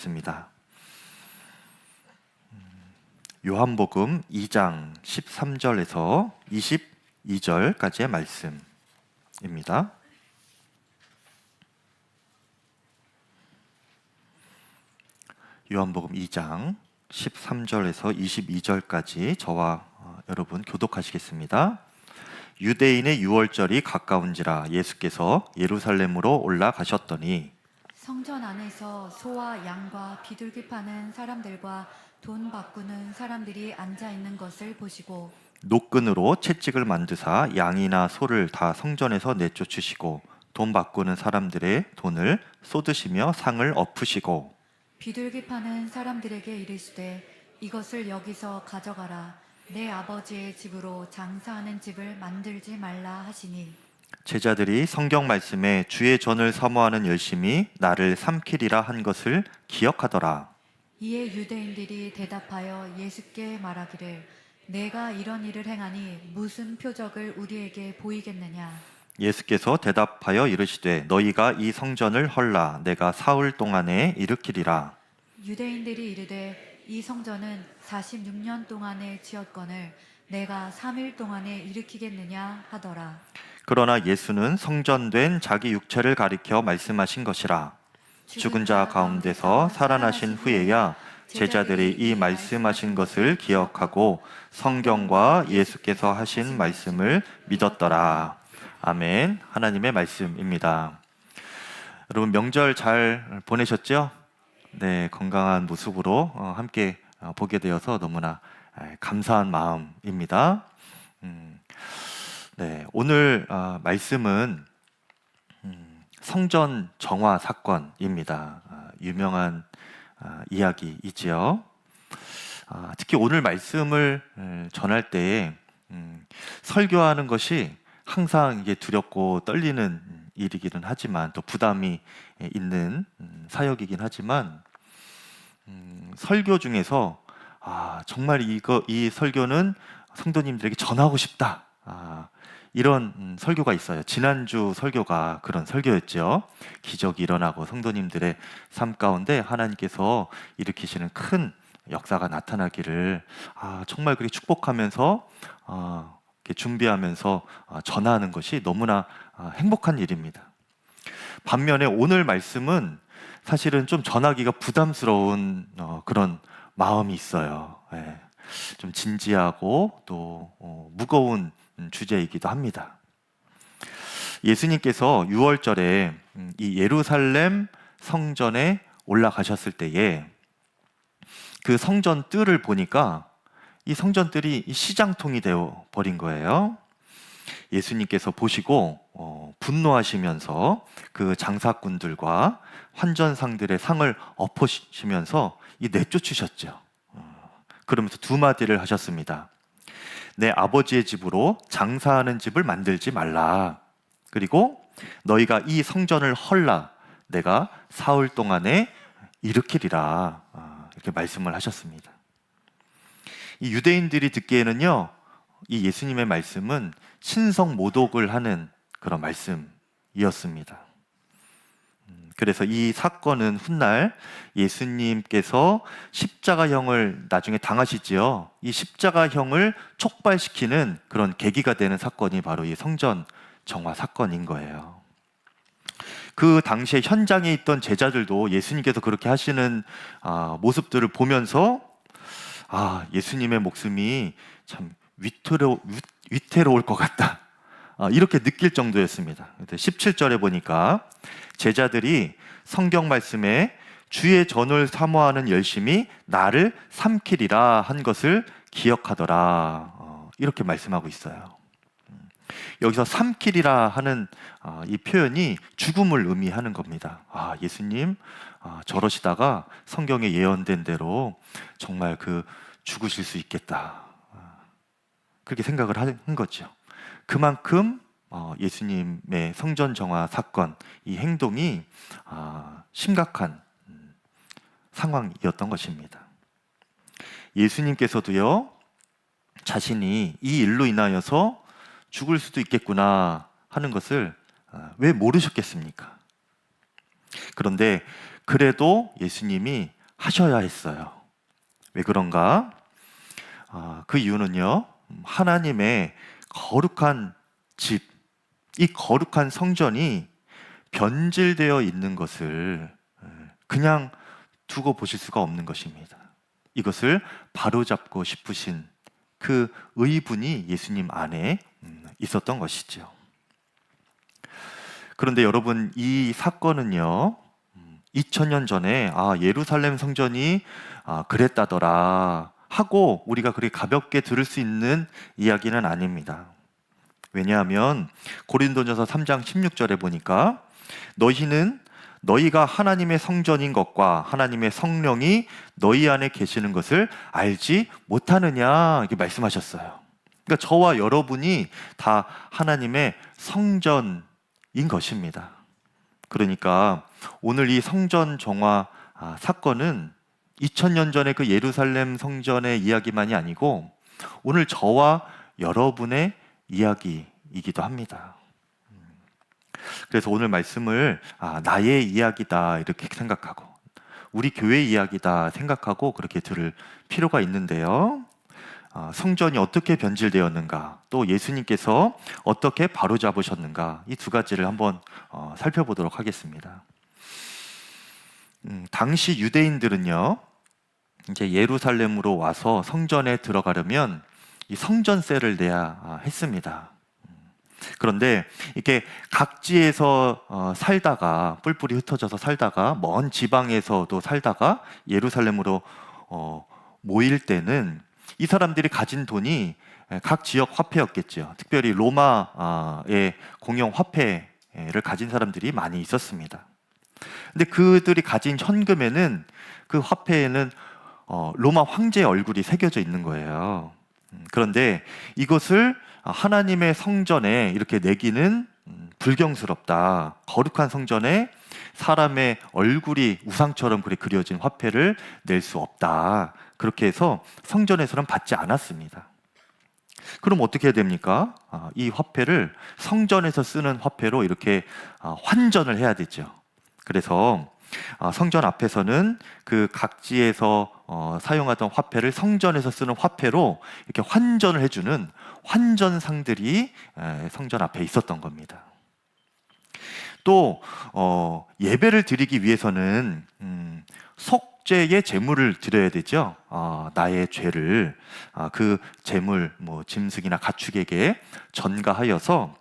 있습니다. 요한복음 2장 13절에서 22절까지의 말씀입니다. 요한복음 2장 13절에서 22절까지 저와 여러분 교독하시겠습니다. 유대인의 유월절이 가까운지라 예수께서 예루살렘으로 올라가셨더니 성전 안에서 소와 양과 비둘기 파는 사람들과 돈 바꾸는 사람들이 앉아 있는 것을 보시고 노끈으로 채찍을 만드사 양이나 소를 다 성전에서 내쫓으시고 돈 바꾸는 사람들의 돈을 쏟으시며 상을 엎으시고 비둘기 파는 사람들에게 이르시되 이것을 여기서 가져가라. 내 아버지의 집으로 장사하는 집을 만들지 말라 하시니 제자들이 성경 말씀에 주의 전을 사모하는 열심이 나를 삼키리라 한 것을 기억하더라. 이에 유대인들이 대답하여 예수께 말하기를 내가 이런 일을 행하니 무슨 표적을 우리에게 보이겠느냐. 예수께서 대답하여 이르시되 너희가 이 성전을 헐라 내가 사흘 동안에 일으키리라. 유대인들이 이르되 이 성전은 46년 동안에 지었거늘 내가 3일 동안에 일으키겠느냐 하더라. 그러나 예수는 성전된 자기 육체를 가리켜 말씀하신 것이라. 죽은 자 가운데서 살아나신 후에야 제자들이 이 말씀하신 것을 기억하고 성경과 예수께서 하신 말씀을 믿었더라. 아멘. 하나님의 말씀입니다. 여러분 명절 잘 보내셨죠? 네, 건강한 모습으로 함께 보게 되어서 너무나 감사한 마음입니다. 네, 오늘 말씀은 성전 정화 사건입니다. 유명한 이야기이지요. 특히 오늘 말씀을 전할 때 설교하는 것이 항상 이게 두렵고 떨리는 일이기는 하지만 또 부담이 있는 사역이긴 하지만 설교 중에서 정말 이 설교는 성도님들에게 전하고 싶다. 이런 설교가 있어요. 지난주 설교가 그런 설교였죠. 기적이 일어나고 성도님들의 삶 가운데 하나님께서 일으키시는 큰 역사가 나타나기를 정말 그렇게 축복하면서 이렇게 준비하면서 전하는 것이 너무나 행복한 일입니다. 반면에 오늘 말씀은 사실은 좀 전하기가 부담스러운 그런 마음이 있어요. 좀 진지하고 또 무거운 주제이기도 합니다. 예수님께서 유월절에 이 예루살렘 성전에 올라가셨을 때에 그 성전 뜰을 보니까 이 성전 뜰이 시장통이 되어 버린 거예요. 예수님께서 보시고 분노하시면서 그 장사꾼들과 환전상들의 상을 엎으시면서 내쫓으셨죠. 그러면서 두 마디를 하셨습니다. 내 아버지의 집으로 장사하는 집을 만들지 말라. 그리고 너희가 이 성전을 헐라. 내가 사흘 동안에 일으키리라. 이렇게 말씀을 하셨습니다. 이 유대인들이 듣기에는요, 이 예수님의 말씀은 신성 모독을 하는 그런 말씀이었습니다. 그래서 이 사건은 훗날 예수님께서 십자가형을 나중에 당하시지요. 이 십자가형을 촉발시키는 그런 계기가 되는 사건이 바로 이 성전 정화 사건인 거예요. 그 당시에 현장에 있던 제자들도 예수님께서 그렇게 하시는 모습들을 보면서 예수님의 목숨이 참 위태로울 것 같다. 이렇게 느낄 정도였습니다. 17절에 보니까 제자들이 성경 말씀에 주의 전을 사모하는 열심이 나를 삼키리라 한 것을 기억하더라. 이렇게 말씀하고 있어요. 여기서 삼키리라 하는 이 표현이 죽음을 의미하는 겁니다. 예수님 저러시다가 성경에 예언된 대로 정말 죽으실 수 있겠다. 그렇게 생각을 한 거죠. 그만큼 예수님의 성전 정화 사건, 이 행동이 심각한 상황이었던 것입니다. 예수님께서도요, 자신이 이 일로 인하여서 죽을 수도 있겠구나 하는 것을 왜 모르셨겠습니까? 그런데 그래도 예수님이 하셔야 했어요. 왜 그런가? 그 이유는요, 하나님의 거룩한 집, 이 거룩한 성전이 변질되어 있는 것을 그냥 두고 보실 수가 없는 것입니다. 이것을 바로잡고 싶으신 그 의분이 예수님 안에 있었던 것이죠. 그런데 여러분, 이 사건은요, 2000년 전에 예루살렘 성전이 그랬다더라 하고 우리가 그렇게 가볍게 들을 수 있는 이야기는 아닙니다. 왜냐하면 고린도전서 3장 16절에 보니까 너희는 너희가 하나님의 성전인 것과 하나님의 성령이 너희 안에 계시는 것을 알지 못하느냐 이렇게 말씀하셨어요. 그러니까 저와 여러분이 다 하나님의 성전인 것입니다. 그러니까 오늘 이 성전 정화 사건은 2000년 전의 그 예루살렘 성전의 이야기만이 아니고 오늘 저와 여러분의 이야기이기도 합니다. 그래서 오늘 말씀을 나의 이야기다 이렇게 생각하고 우리 교회 이야기다 생각하고 그렇게 들을 필요가 있는데요. 성전이 어떻게 변질되었는가, 또 예수님께서 어떻게 바로잡으셨는가, 이 두 가지를 한번 살펴보도록 하겠습니다. 당시 유대인들은요, 이제 예루살렘으로 와서 성전에 들어가려면 이 성전세를 내야 했습니다. 그런데 이렇게 각지에서 살다가 뿔뿔이 흩어져서 살다가 먼 지방에서도 살다가 예루살렘으로 모일 때는 이 사람들이 가진 돈이 각 지역 화폐였겠죠. 특별히 로마의 공용 화폐를 가진 사람들이 많이 있었습니다. 근데 그들이 가진 현금에는 그 화폐에는 로마 황제의 얼굴이 새겨져 있는 거예요. 그런데 이것을 하나님의 성전에 이렇게 내기는 불경스럽다. 거룩한 성전에 사람의 얼굴이 우상처럼 그려진 화폐를 낼 수 없다. 그렇게 해서 성전에서는 받지 않았습니다. 그럼 어떻게 해야 됩니까? 이 화폐를 성전에서 쓰는 화폐로 이렇게 환전을 해야 되죠. 그래서 성전 앞에서는 그 각지에서 사용하던 화폐를 성전에서 쓰는 화폐로 이렇게 환전을 해주는 환전상들이 성전 앞에 있었던 겁니다. 또 예배를 드리기 위해서는 속죄의 제물을 드려야 되죠. 나의 죄를 그 제물, 짐승이나 가축에게 전가하여서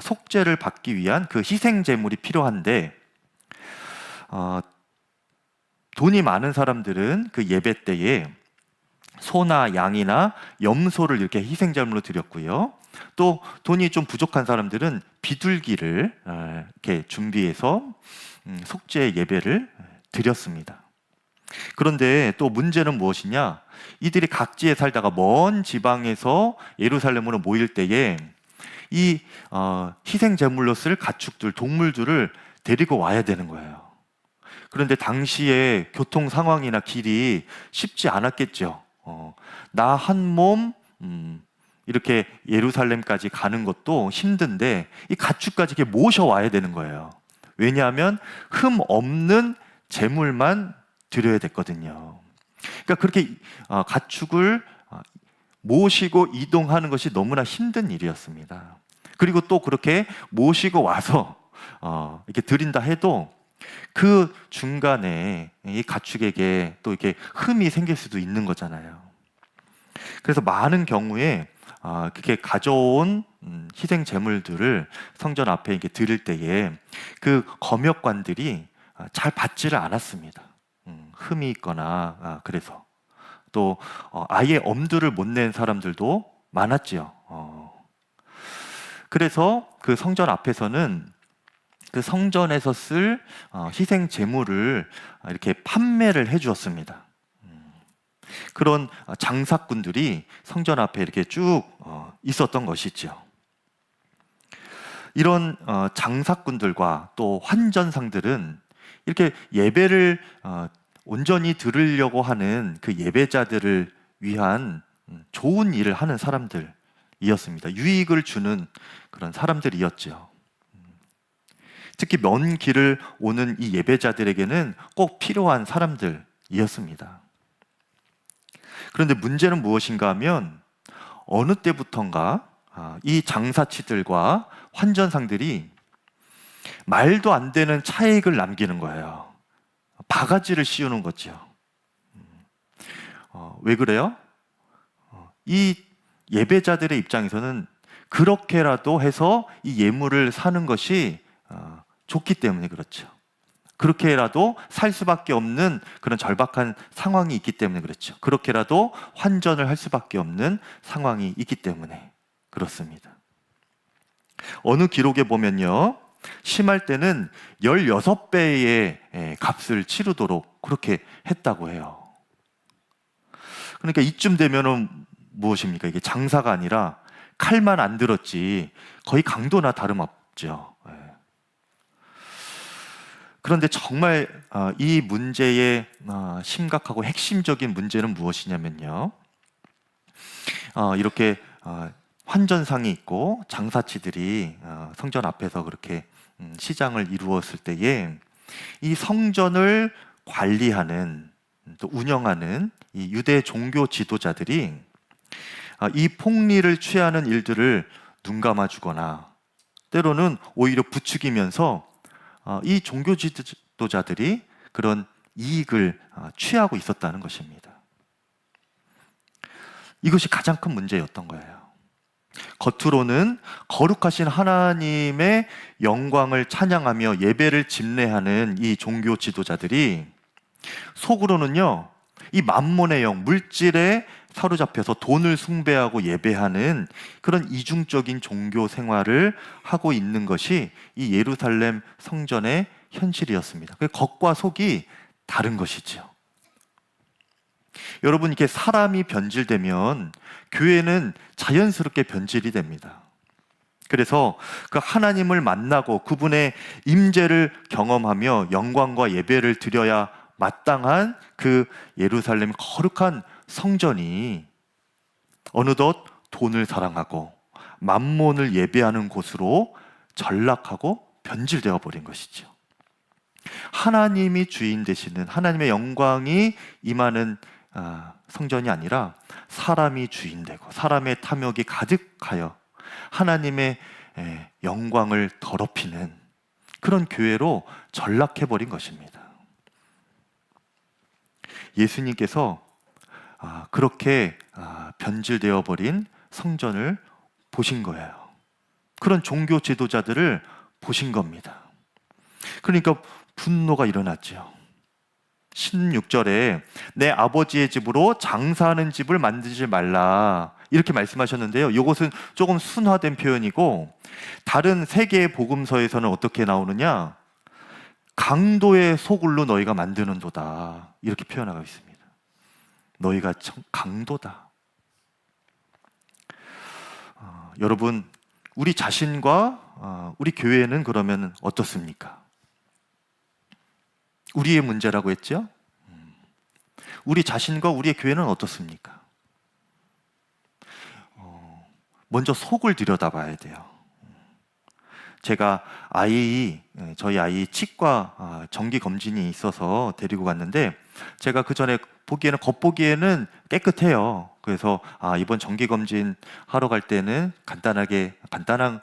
속죄를 받기 위한 그 희생 제물이 필요한데 돈이 많은 사람들은 그 예배 때에 소나 양이나 염소를 이렇게 희생제물로 드렸고요. 또 돈이 좀 부족한 사람들은 비둘기를 이렇게 준비해서 속죄 예배를 드렸습니다. 그런데 또 문제는 무엇이냐? 이들이 각지에 살다가 먼 지방에서 예루살렘으로 모일 때에 이 희생제물로 쓸 가축들, 동물들을 데리고 와야 되는 거예요. 그런데 당시에 교통 상황이나 길이 쉽지 않았겠죠. 나 한 몸 이렇게 예루살렘까지 가는 것도 힘든데 이 가축까지 이렇게 모셔와야 되는 거예요. 왜냐하면 흠 없는 제물만 드려야 됐거든요. 그러니까 그렇게 가축을 모시고 이동하는 것이 너무나 힘든 일이었습니다. 그리고 또 그렇게 모시고 와서 이렇게 드린다 해도 그 중간에 이 가축에게 또 이렇게 흠이 생길 수도 있는 거잖아요. 그래서 많은 경우에 그렇게 가져온 희생 제물들을 성전 앞에 이렇게 드릴 때에 그 검역관들이 잘 받지를 않았습니다. 흠이 있거나 그래서 또 아예 엄두를 못 낸 사람들도 많았지요. 그래서 그 성전 앞에서는 그 성전에서 쓸 희생 제물을 이렇게 판매를 해주었습니다. 그런 장사꾼들이 성전 앞에 이렇게 쭉 있었던 것이죠. 이런 장사꾼들과 또 환전상들은 이렇게 예배를 온전히 들으려고 하는 그 예배자들을 위한 좋은 일을 하는 사람들이었습니다. 유익을 주는 그런 사람들이었죠. 특히 먼 길을 오는 이 예배자들에게는 꼭 필요한 사람들이었습니다. 그런데 문제는 무엇인가 하면 어느 때부턴가 이 장사치들과 환전상들이 말도 안 되는 차익을 남기는 거예요. 바가지를 씌우는 거죠. 왜 그래요? 이 예배자들의 입장에서는 그렇게라도 해서 이 예물을 사는 것이 좋기 때문에 그렇죠. 그렇게라도 살 수밖에 없는 그런 절박한 상황이 있기 때문에 그렇죠. 그렇게라도 환전을 할 수밖에 없는 상황이 있기 때문에 그렇습니다. 어느 기록에 보면요, 심할 때는 16배의 값을 치르도록 그렇게 했다고 해요. 그러니까 이쯤 되면은 무엇입니까? 이게 장사가 아니라 칼만 안 들었지 거의 강도나 다름없죠. 그런데 정말 이 문제의 심각하고 핵심적인 문제는 무엇이냐면요, 이렇게 환전상이 있고 장사치들이 성전 앞에서 그렇게 시장을 이루었을 때에 이 성전을 관리하는 또 운영하는 이 유대 종교 지도자들이 이 폭리를 취하는 일들을 눈감아주거나 때로는 오히려 부추기면서 이 종교 지도자들이 그런 이익을 취하고 있었다는 것입니다. 이것이 가장 큰 문제였던 거예요. 겉으로는 거룩하신 하나님의 영광을 찬양하며 예배를 집례하는 이 종교 지도자들이 속으로는요, 이 만몬의 영, 물질에 사로잡혀서 돈을 숭배하고 예배하는 그런 이중적인 종교 생활을 하고 있는 것이 이 예루살렘 성전의 현실이었습니다. 그 겉과 속이 다른 것이죠. 여러분, 이렇게 사람이 변질되면 교회는 자연스럽게 변질이 됩니다. 그래서 그 하나님을 만나고 그분의 임재를 경험하며 영광과 예배를 드려야 마땅한 그 예루살렘 거룩한 성전이 어느덧 돈을 사랑하고 만몬을 예배하는 곳으로 전락하고 변질되어 버린 것이죠. 하나님이 주인 되시는, 하나님의 영광이 임하는 성전이 아니라 사람이 주인 되고 사람의 탐욕이 가득하여 하나님의 영광을 더럽히는 그런 교회로 전락해 버린 것입니다. 예수님께서 그렇게 변질되어 버린 성전을 보신 거예요. 그런 종교 지도자들을 보신 겁니다. 그러니까 분노가 일어났죠. 16절에 내 아버지의 집으로 장사하는 집을 만들지 말라 이렇게 말씀하셨는데요, 이것은 조금 순화된 표현이고 다른 세 개의 복음서에서는 어떻게 나오느냐, 강도의 소굴로 너희가 만드는도다 이렇게 표현하고 있습니다. 너희가 강도다. 여러분, 우리 자신과 우리 교회는 그러면 어떻습니까? 우리의 문제라고 했죠? 우리 자신과 우리의 교회는 어떻습니까? 먼저 속을 들여다봐야 돼요. 제가 저희 아이 치과 정기 검진이 있어서 데리고 갔는데 제가 그 전에 겉보기에는 깨끗해요. 그래서 이번 정기 검진 하러 갈 때는 간단한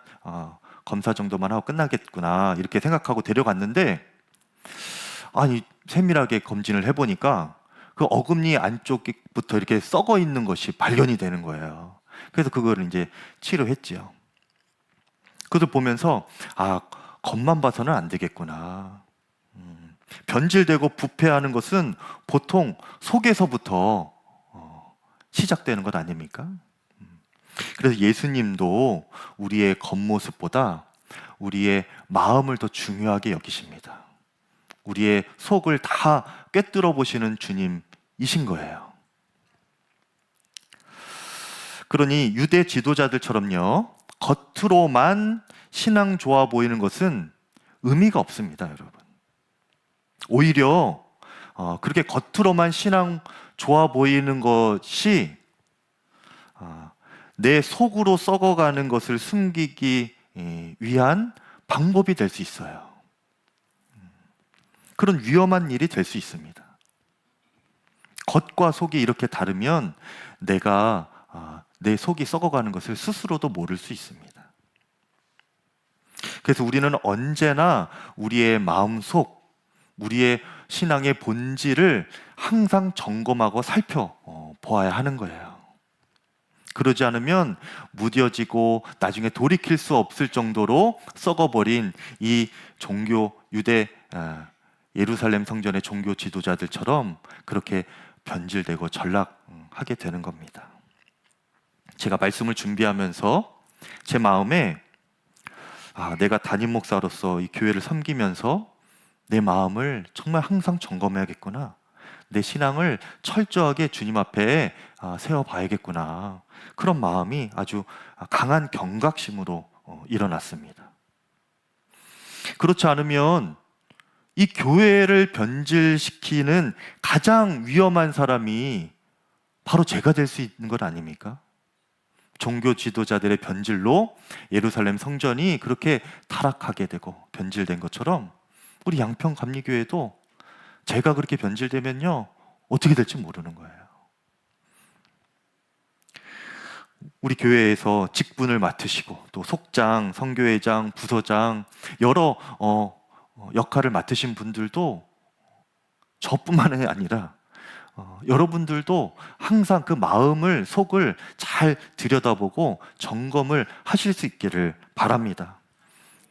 검사 정도만 하고 끝나겠구나 이렇게 생각하고 데려갔는데 세밀하게 검진을 해보니까 그 어금니 안쪽부터 이렇게 썩어 있는 것이 발견이 되는 거예요. 그래서 그거를 이제 치료했지요. 그것을 보면서 겉만 봐서는 안 되겠구나. 변질되고 부패하는 것은 보통 속에서부터 시작되는 것 아닙니까? 그래서 예수님도 우리의 겉모습보다 우리의 마음을 더 중요하게 여기십니다. 우리의 속을 다 꿰뚫어 보시는 주님이신 거예요. 그러니 유대 지도자들처럼요, 겉으로만 신앙 좋아 보이는 것은 의미가 없습니다, 여러분. 오히려 그렇게 겉으로만 신앙 좋아 보이는 것이 내 속으로 썩어가는 것을 숨기기 위한 방법이 될 수 있어요. 그런 위험한 일이 될 수 있습니다. 겉과 속이 이렇게 다르면 내 속이 썩어가는 것을 스스로도 모를 수 있습니다. 그래서 우리는 언제나 우리의 마음속, 우리의 신앙의 본질을 항상 점검하고 살펴보아야 하는 거예요. 그러지 않으면 무뎌지고 나중에 돌이킬 수 없을 정도로 썩어버린 이 예루살렘 성전의 종교 지도자들처럼 그렇게 변질되고 전락하게 되는 겁니다. 제가 말씀을 준비하면서 제 마음에 내가 담임 목사로서 이 교회를 섬기면서 내 마음을 정말 항상 점검해야겠구나. 내 신앙을 철저하게 주님 앞에 세워봐야겠구나. 그런 마음이 아주 강한 경각심으로 일어났습니다. 그렇지 않으면 이 교회를 변질시키는 가장 위험한 사람이 바로 제가 될 수 있는 것 아닙니까? 종교 지도자들의 변질로 예루살렘 성전이 그렇게 타락하게 되고 변질된 것처럼 우리 양평감리교회도 제가 그렇게 변질되면요 어떻게 될지 모르는 거예요. 우리 교회에서 직분을 맡으시고 또 속장, 선교회장, 부서장 여러 역할을 맡으신 분들도 저뿐만이 아니라 여러분들도 항상 그 마음을, 속을 잘 들여다보고 점검을 하실 수 있기를 바랍니다.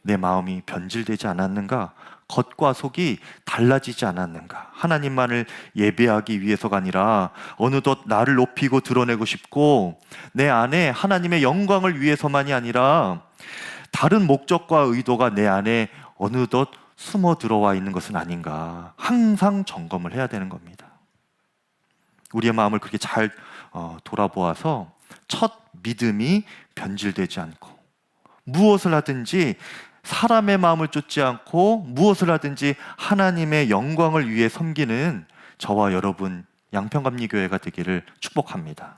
내 마음이 변질되지 않았는가? 겉과 속이 달라지지 않았는가? 하나님만을 예배하기 위해서가 아니라 어느덧 나를 높이고 드러내고 싶고 내 안에 하나님의 영광을 위해서만이 아니라 다른 목적과 의도가 내 안에 어느덧 숨어 들어와 있는 것은 아닌가? 항상 점검을 해야 되는 겁니다. 우리의 마음을 그렇게 잘 돌아보아서 첫 믿음이 변질되지 않고 무엇을 하든지 사람의 마음을 쫓지 않고 무엇을 하든지 하나님의 영광을 위해 섬기는 저와 여러분 양평감리교회가 되기를 축복합니다.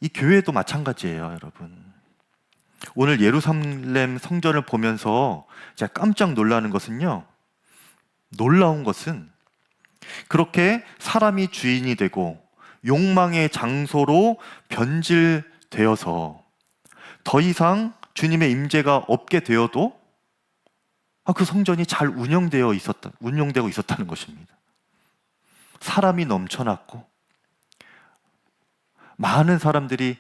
이 교회도 마찬가지예요, 여러분. 오늘 예루살렘 성전을 보면서 제가 깜짝 놀라는 것은요, 놀라운 것은 그렇게 사람이 주인이 되고 욕망의 장소로 변질되어서 더 이상 주님의 임재가 없게 되어도 그 성전이 잘 운영되고 있었다는 것입니다. 사람이 넘쳐났고 많은 사람들이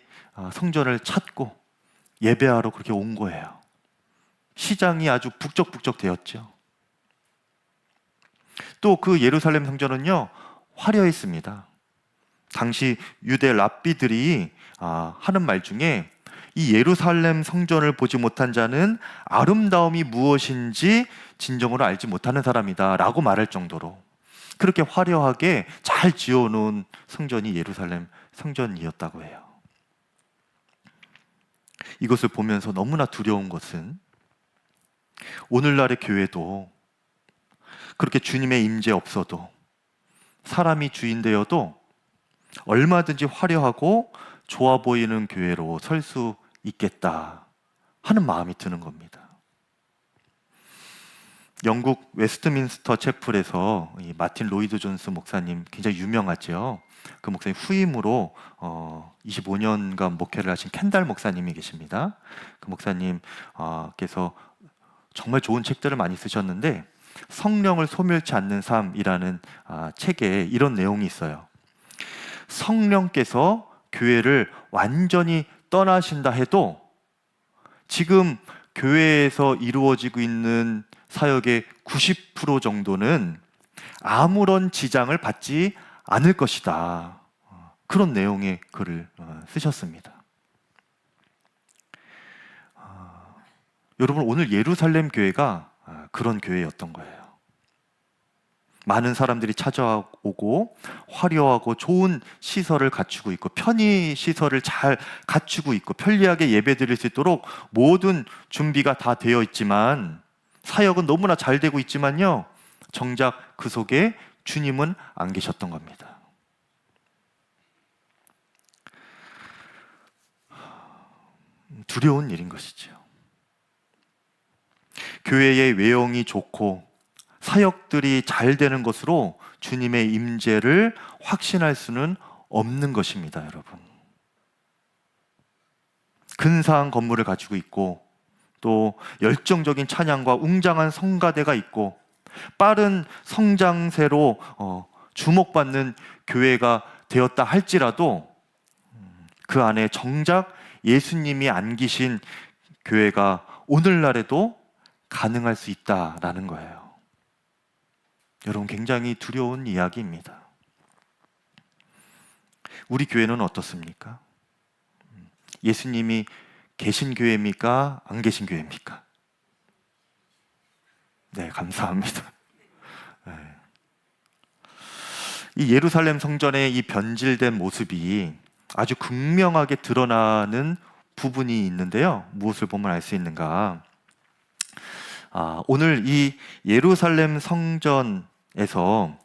성전을 찾고 예배하러 그렇게 온 거예요. 시장이 아주 북적북적 되었죠. 또 그 예루살렘 성전은요 화려했습니다. 당시 유대 랍비들이 하는 말 중에 이 예루살렘 성전을 보지 못한 자는 아름다움이 무엇인지 진정으로 알지 못하는 사람이다 라고 말할 정도로 그렇게 화려하게 잘 지어놓은 성전이 예루살렘 성전이었다고 해요. 이것을 보면서 너무나 두려운 것은 오늘날의 교회도 그렇게 주님의 임재 없어도 사람이 주인 되어도 얼마든지 화려하고 좋아 보이는 교회로 설 수 있겠다 하는 마음이 드는 겁니다. 영국 웨스트민스터 채플에서 이 마틴 로이드 존스 목사님 굉장히 유명하죠. 그 목사님 후임으로 25년간 목회를 하신 켄달 목사님이 계십니다. 그 목사님께서 정말 좋은 책들을 많이 쓰셨는데 성령을 소멸치 않는 삶이라는 책에 이런 내용이 있어요. 성령께서 교회를 완전히 떠나신다 해도 지금 교회에서 이루어지고 있는 사역의 90% 정도는 아무런 지장을 받지 않을 것이다. 그런 내용의 글을 쓰셨습니다. 여러분, 오늘 예루살렘 교회가 그런 교회였던 거예요. 많은 사람들이 찾아오고 화려하고 좋은 시설을 갖추고 있고 편의 시설을 잘 갖추고 있고 편리하게 예배드릴 수 있도록 모든 준비가 다 되어 있지만 사역은 너무나 잘 되고 있지만요, 정작 그 속에 주님은 안 계셨던 겁니다. 두려운 일인 것이죠. 교회의 외형이 좋고 사역들이 잘 되는 것으로 주님의 임재를 확신할 수는 없는 것입니다, 여러분. 근사한 건물을 가지고 있고 또 열정적인 찬양과 웅장한 성가대가 있고 빠른 성장세로 주목받는 교회가 되었다 할지라도 그 안에 정작 예수님이 안 계신 교회가 오늘날에도 가능할 수 있다라는 거예요. 여러분, 굉장히 두려운 이야기입니다. 우리 교회는 어떻습니까? 예수님이 계신 교회입니까? 안 계신 교회입니까? 네, 감사합니다. 네. 이 예루살렘 성전의 이 변질된 모습이 아주 극명하게 드러나는 부분이 있는데요. 무엇을 보면 알 수 있는가? 오늘 이 예루살렘 성전에서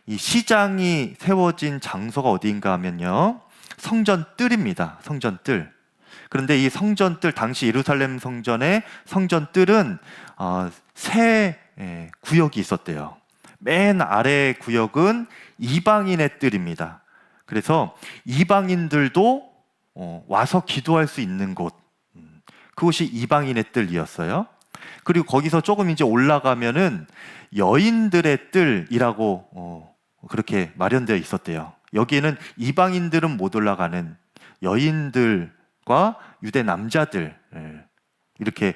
이 시장이 세워진 장소가 어디인가 하면요, 성전 뜰입니다. 성전 뜰. 그런데 이 성전 뜰, 당시 예루살렘 성전의 성전 뜰은 세 구역이 있었대요. 맨 아래 구역은 이방인의 뜰입니다. 그래서 이방인들도 와서 기도할 수 있는 곳, 그곳이 이방인의 뜰이었어요. 그리고 거기서 조금 이제 올라가면은 여인들의 뜰이라고 그렇게 마련되어 있었대요. 여기에는 이방인들은 못 올라가는 여인들과 유대 남자들 이렇게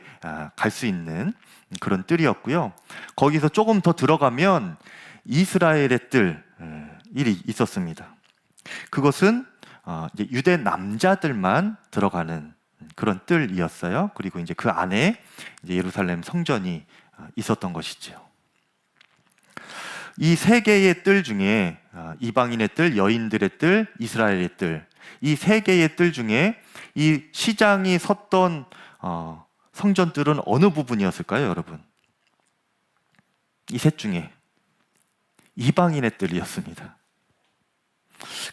갈 수 있는 그런 뜰이었고요. 거기서 조금 더 들어가면 이스라엘의 뜰이 있었습니다. 그것은 이제 유대 남자들만 들어가는 그런 뜰이었어요. 그리고 이제 그 안에 이제 예루살렘 성전이 있었던 것이죠. 이 세 개의 뜰 중에 이방인의 뜰, 여인들의 뜰, 이스라엘의 뜰, 이 세 개의 뜰 중에 이 시장이 섰던 성전 뜰은 어느 부분이었을까요, 여러분? 이 셋 중에 이방인의 뜰이었습니다.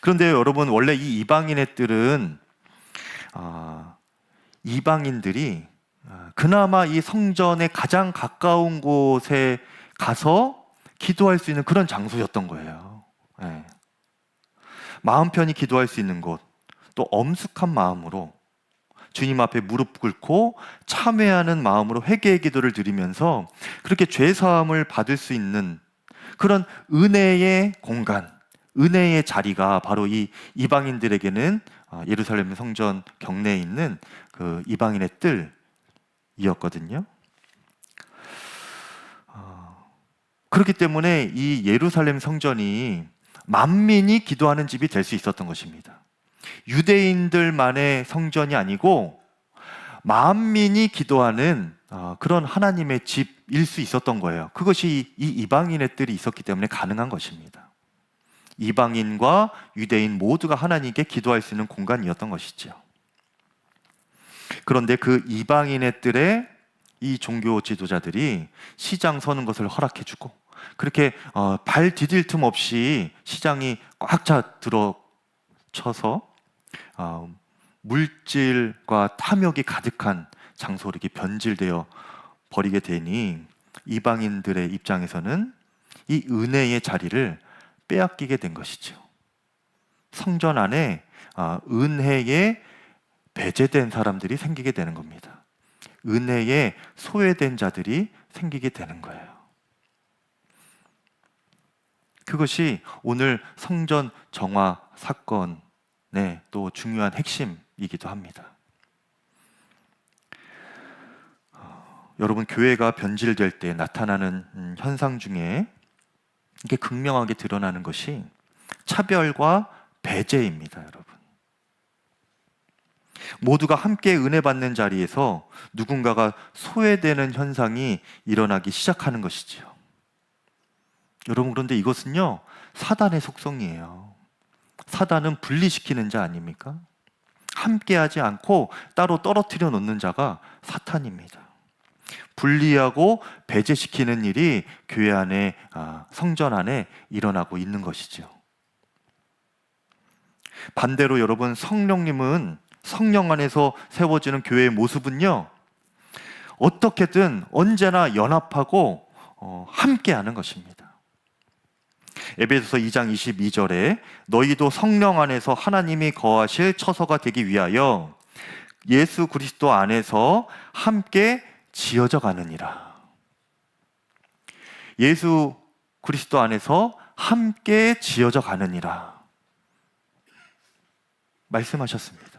그런데 여러분, 원래 이 이방인의 뜰은 이방인들이 그나마 이 성전에 가장 가까운 곳에 가서 기도할 수 있는 그런 장소였던 거예요. 네. 마음 편히 기도할 수 있는 곳, 또 엄숙한 마음으로 주님 앞에 무릎 꿇고 참회하는 마음으로 회개의 기도를 드리면서 그렇게 죄 사함을 받을 수 있는 그런 은혜의 공간, 은혜의 자리가 바로 이 이방인들에게는 예루살렘 성전 경내에 있는 그 이방인의 뜰이었거든요. 그렇기 때문에 이 예루살렘 성전이 만민이 기도하는 집이 될 수 있었던 것입니다. 유대인들만의 성전이 아니고 만민이 기도하는 그런 하나님의 집일 수 있었던 거예요. 그것이 이 이방인의 뜰이 있었기 때문에 가능한 것입니다. 이방인과 유대인 모두가 하나님께 기도할 수 있는 공간이었던 것이죠. 그런데 그 이방인의 뜰에 이 종교 지도자들이 시장 서는 것을 허락해주고 그렇게 발 디딜 틈 없이 시장이 꽉 차 들어쳐서 물질과 탐욕이 가득한 장소로 이렇게 변질되어 버리게 되니 이방인들의 입장에서는 이 은혜의 자리를 빼앗기게 된 것이죠. 성전 안에 은혜에 배제된 사람들이 생기게 되는 겁니다. 은혜에 소외된 자들이 생기게 되는 거예요. 그것이 오늘 성전 정화 사건의 또 중요한 핵심이기도 합니다. 여러분, 교회가 변질될 때 나타나는 현상 중에 이게 극명하게 드러나는 것이 차별과 배제입니다, 여러분. 모두가 함께 은혜 받는 자리에서 누군가가 소외되는 현상이 일어나기 시작하는 것이지요. 여러분, 그런데 이것은요, 사단의 속성이에요. 사단은 분리시키는 자 아닙니까? 함께하지 않고 따로 떨어뜨려 놓는 자가 사탄입니다. 분리하고 배제시키는 일이 교회 안에, 성전 안에 일어나고 있는 것이죠. 반대로 여러분, 성령님은 성령 안에서 세워지는 교회의 모습은요, 어떻게든 언제나 연합하고 함께하는 것입니다. 에베소서 2장 22절에 너희도 성령 안에서 하나님이 거하실 처소가 되기 위하여 예수 그리스도 안에서 함께 지어져 가느니라. 예수 그리스도 안에서 함께 지어져 가느니라 말씀하셨습니다.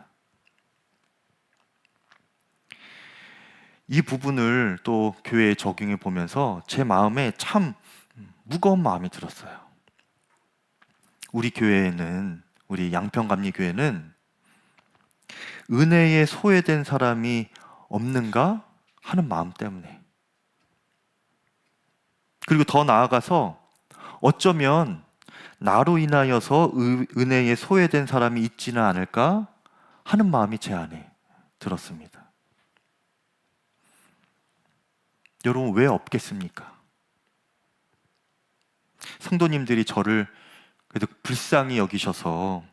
이 부분을 또 교회에 적용해 보면서 제 마음에 참 무거운 마음이 들었어요. 우리 교회에는, 우리 양평감리교회는 은혜에 소외된 사람이 없는가 하는 마음 때문에, 그리고 더 나아가서 어쩌면 나로 인하여서 은혜에 소외된 사람이 있지는 않을까 하는 마음이 제 안에 들었습니다. 여러분, 왜 없겠습니까? 성도님들이 저를 그래도 불쌍히 여기셔서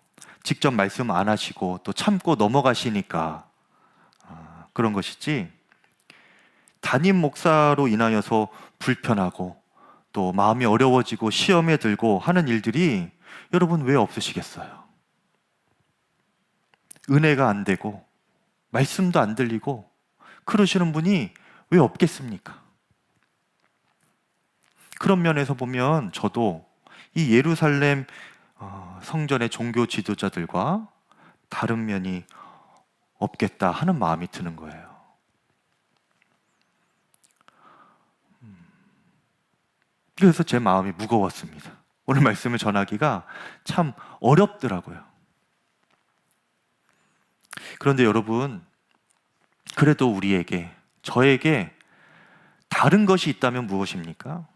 직접 말씀 안 하시고 또 참고 넘어가시니까 그런 것이지, 담임 목사로 인하여서 불편하고 또 마음이 어려워지고 시험에 들고 하는 일들이 여러분 왜 없으시겠어요? 은혜가 안 되고 말씀도 안 들리고 그러시는 분이 왜 없겠습니까? 그런 면에서 보면 저도 이 예루살렘 성전의 종교 지도자들과 다른 면이 없겠다 하는 마음이 드는 거예요. 그래서 제 마음이 무거웠습니다. 오늘 말씀을 전하기가 참 어렵더라고요. 그런데 여러분, 그래도 우리에게, 저에게 다른 것이 있다면 무엇입니까?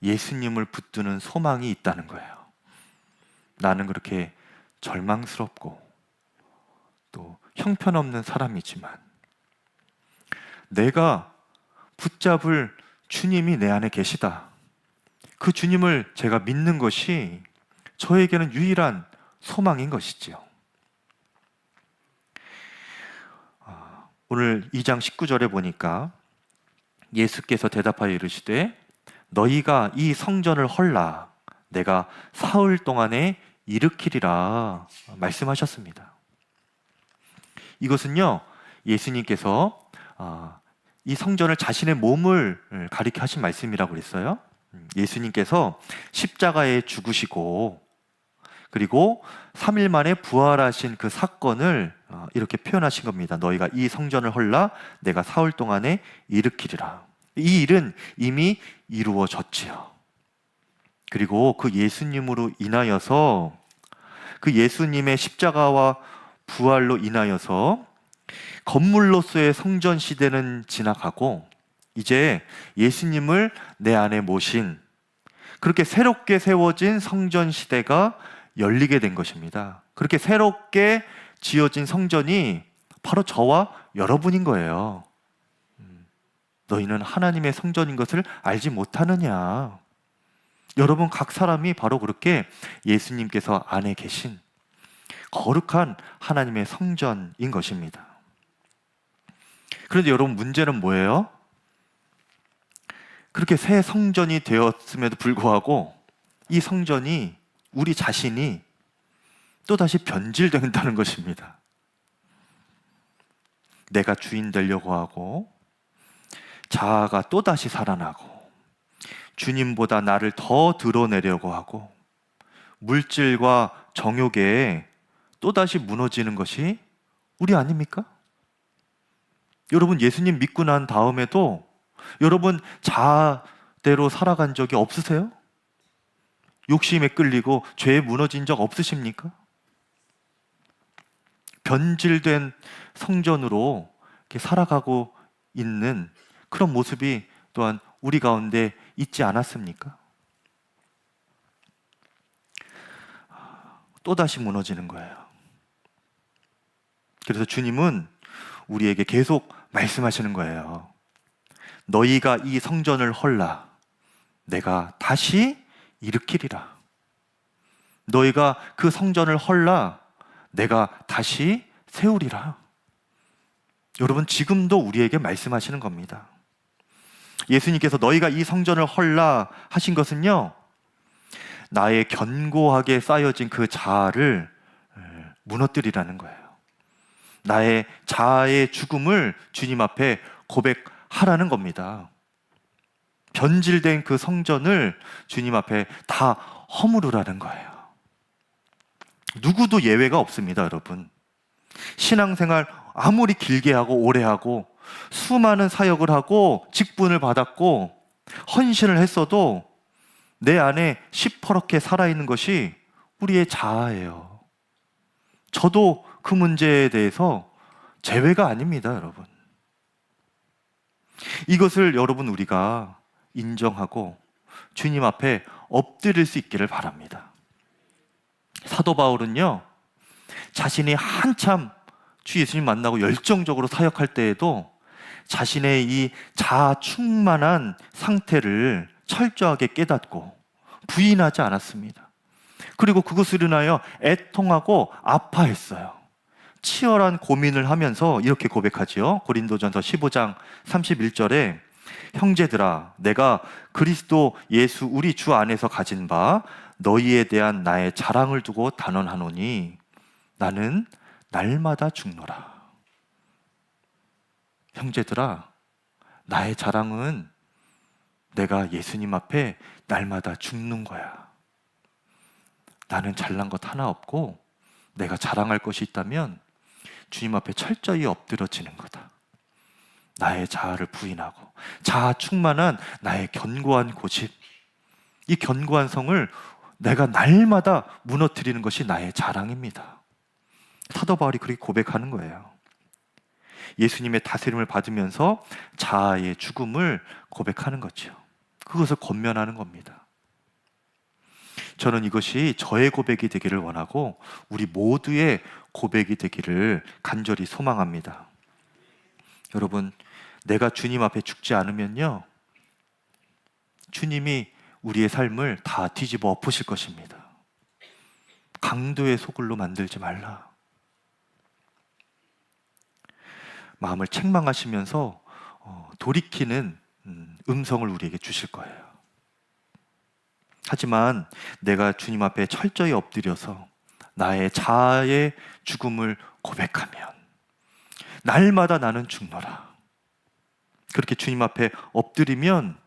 예수님을 붙드는 소망이 있다는 거예요. 나는 그렇게 절망스럽고 또 형편없는 사람이지만 내가 붙잡을 주님이 내 안에 계시다. 그 주님을 제가 믿는 것이 저에게는 유일한 소망인 것이지요. 오늘 2장 19절에 보니까 예수께서 대답하여 이르시되 너희가 이 성전을 헐라 내가 사흘 동안에 일으키리라 말씀하셨습니다. 이것은요, 예수님께서 이 성전을 자신의 몸을 가리켜 하신 말씀이라고 그랬어요. 예수님께서 십자가에 죽으시고 그리고 3일 만에 부활하신 그 사건을 이렇게 표현하신 겁니다. 너희가 이 성전을 헐라 내가 사흘 동안에 일으키리라. 이 일은 이미 이루어졌지요. 그리고 그 예수님으로 인하여서, 그 예수님의 십자가와 부활로 인하여서 건물로서의 성전 시대는 지나가고 이제 예수님을 내 안에 모신, 그렇게 새롭게 세워진 성전 시대가 열리게 된 것입니다. 그렇게 새롭게 지어진 성전이 바로 저와 여러분인 거예요. 너희는 하나님의 성전인 것을 알지 못하느냐. 여러분 각 사람이 바로 그렇게 예수님께서 안에 계신 거룩한 하나님의 성전인 것입니다. 그런데 여러분, 문제는 뭐예요? 그렇게 새 성전이 되었음에도 불구하고 이 성전이, 우리 자신이 또다시 변질된다는 것입니다. 내가 주인 되려고 하고 자아가 또다시 살아나고 주님보다 나를 더 드러내려고 하고 물질과 정욕에 또다시 무너지는 것이 우리 아닙니까? 여러분, 예수님 믿고 난 다음에도 여러분 자아대로 살아간 적이 없으세요? 욕심에 끌리고 죄에 무너진 적 없으십니까? 변질된 성전으로 이렇게 살아가고 있는 그런 모습이 또한 우리 가운데 있지 않았습니까? 또다시 무너지는 거예요. 그래서 주님은 우리에게 계속 말씀하시는 거예요. 너희가 이 성전을 헐라 내가 다시 일으키리라. 너희가 그 성전을 헐라 내가 다시 세우리라. 여러분, 지금도 우리에게 말씀하시는 겁니다. 예수님께서 너희가 이 성전을 헐라 하신 것은요, 나의 견고하게 쌓여진 그 자아를 무너뜨리라는 거예요. 나의 자아의 죽음을 주님 앞에 고백하라는 겁니다. 변질된 그 성전을 주님 앞에 다 허무르라는 거예요. 누구도 예외가 없습니다, 여러분. 신앙생활 아무리 길게 하고 오래 하고 수많은 사역을 하고 직분을 받았고 헌신을 했어도 내 안에 시퍼렇게 살아있는 것이 우리의 자아예요. 저도 그 문제에 대해서 제외가 아닙니다, 여러분. 이것을 여러분 우리가 인정하고 주님 앞에 엎드릴 수 있기를 바랍니다. 사도 바울은요, 자신이 한참 주 예수님 만나고 열정적으로 사역할 때에도 자신의 이 자아 충만한 상태를 철저하게 깨닫고 부인하지 않았습니다. 그리고 그것을 인하여 애통하고 아파했어요. 치열한 고민을 하면서 이렇게 고백하지요. 고린도전서 15장 31절에 형제들아, 내가 그리스도 예수 우리 주 안에서 가진 바 너희에 대한 나의 자랑을 두고 단언하노니 나는 날마다 죽노라. 형제들아, 나의 자랑은 내가 예수님 앞에 날마다 죽는 거야. 나는 잘난 것 하나 없고 내가 자랑할 것이 있다면 주님 앞에 철저히 엎드려지는 거다. 나의 자아를 부인하고 자아 충만한 나의 견고한 고집, 이 견고한 성을 내가 날마다 무너뜨리는 것이 나의 자랑입니다. 사도 바울이 그렇게 고백하는 거예요. 예수님의 다스림을 받으면서 자아의 죽음을 고백하는 거죠. 그것을 권면하는 겁니다. 저는 이것이 저의 고백이 되기를 원하고 우리 모두의 고백이 되기를 간절히 소망합니다. 여러분, 내가 주님 앞에 죽지 않으면요, 주님이 우리의 삶을 다 뒤집어 엎으실 것입니다. 강도의 소굴로 만들지 말라. 마음을 책망하시면서 돌이키는 음성을 우리에게 주실 거예요. 하지만 내가 주님 앞에 철저히 엎드려서 나의 자아의 죽음을 고백하면 날마다 나는 죽노라. 그렇게 주님 앞에 엎드리면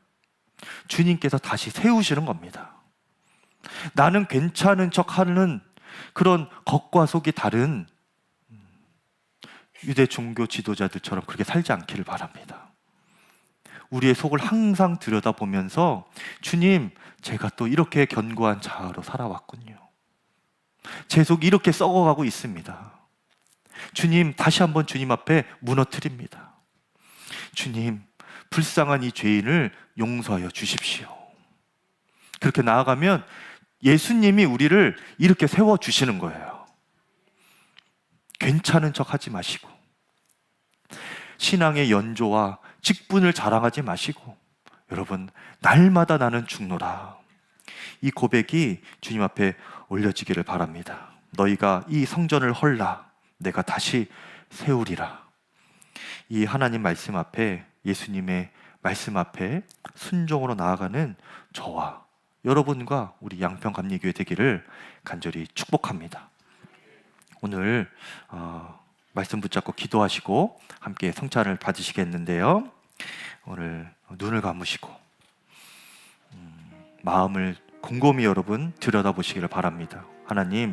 주님께서 다시 세우시는 겁니다. 나는 괜찮은 척하는 그런 겉과 속이 다른 유대 종교 지도자들처럼 그렇게 살지 않기를 바랍니다. 우리의 속을 항상 들여다보면서 주님, 제가 또 이렇게 견고한 자아로 살아왔군요. 제 속이 이렇게 썩어가고 있습니다. 주님, 다시 한번 주님 앞에 무너뜨립니다. 주님, 불쌍한 이 죄인을 용서하여 주십시오. 그렇게 나아가면 예수님이 우리를 이렇게 세워주시는 거예요. 괜찮은 척 하지 마시고 신앙의 연조와 직분을 자랑하지 마시고 여러분, 날마다 나는 죽노라. 이 고백이 주님 앞에 올려지기를 바랍니다. 너희가 이 성전을 헐라. 내가 다시 세우리라. 이 하나님 말씀 앞에, 예수님의 말씀 앞에 순종으로 나아가는 저와 여러분과 우리 양평감리교회 되기를 간절히 축복합니다. 오늘 말씀 붙잡고 기도하시고 함께 성찬을 받으시겠는데요, 오늘 눈을 감으시고 마음을 곰곰이 여러분 들여다보시기를 바랍니다. 하나님,